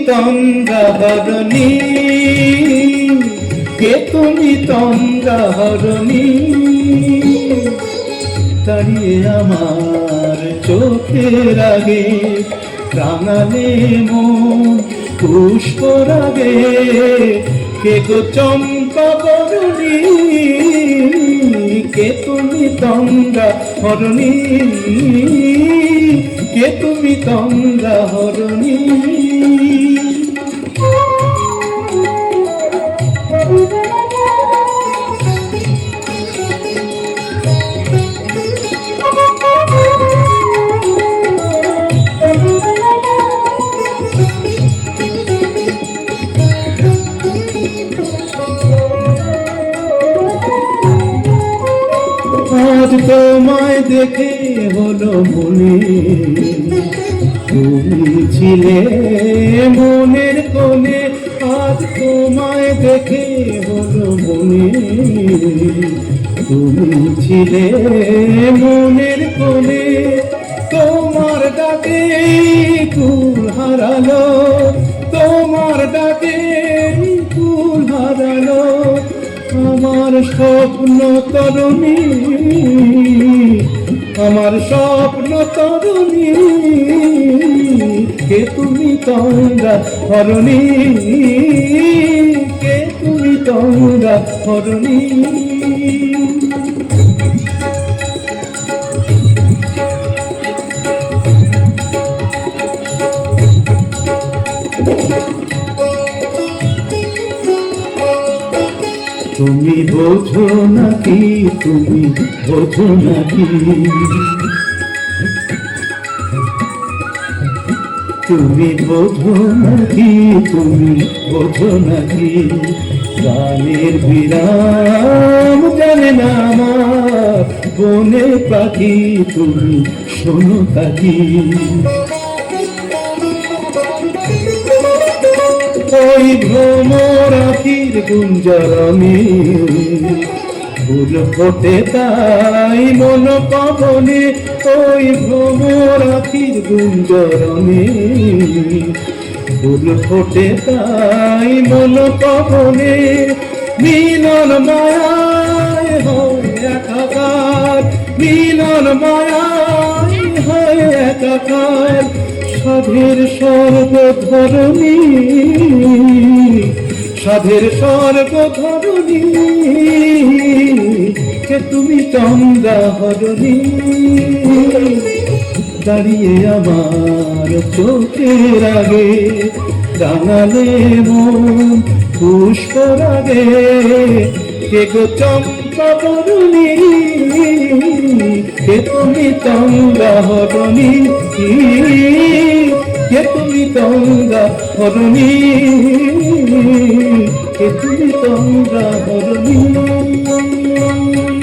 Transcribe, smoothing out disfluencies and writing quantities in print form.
তঙ্গা হরণী, কে তুমি তঙ্গা হরণী, দাঁড়িয়ে আমার চোখের আগে রাঙালে মন পুষ্পরাগে, কে গো চম্পা বরণী, কে তুমি তঙ্গা হরণী, কে তুমি তঙ্গা হরণী। আজ তোমায় দেখে হলো মনে, তুমি ছিলে মনের কোণে, আজ তোমায় দেখে হলো মনে, তুমি ছিলে মনের কোণে, তোমার ডাকে কুল হারালো, তোমার ডাকে কুল হারালো আমার স্বপ্ন তরুণী, আমার স্বপ্ন তরুণী, কে তুমি তঙ্গা হরণী, কে তুমি তঙ্গা হরণী। তুমি বোঝো নাকি, তুমি বোঝো নাকি, তুমি বোঝো নাকি, তুমি বোঝো নাকি, গানের বিরাম জানে না আমার বনে পাখি, তুমি শোনো তাকি, ওই ভ্রমর আখির গুঞ্জরণে, ফুল ফোটে তাই মন পবনে, ওই ভ্রমর আখির গুঞ্জরণে, ফুল ফোটে তাই মন পবনে, মিলন মায়ায় হয় একাকার, মিলন মায়ায় হয় একাকার, সাধের স্বর্গ ধরণী, সাধের স্বর্গ ধরণী, কে তুমি তঙ্গা হরণী, দাঁড়িয়ে আমার চোখের আগে রাঙালে মন পুষ্পরাগে, কে গো চম্পা বরণী, কে তুমি তঙ্গা হরণী, কে তুমি তঙ্গা হরণী, কে তুমি তঙ্গা হরণী।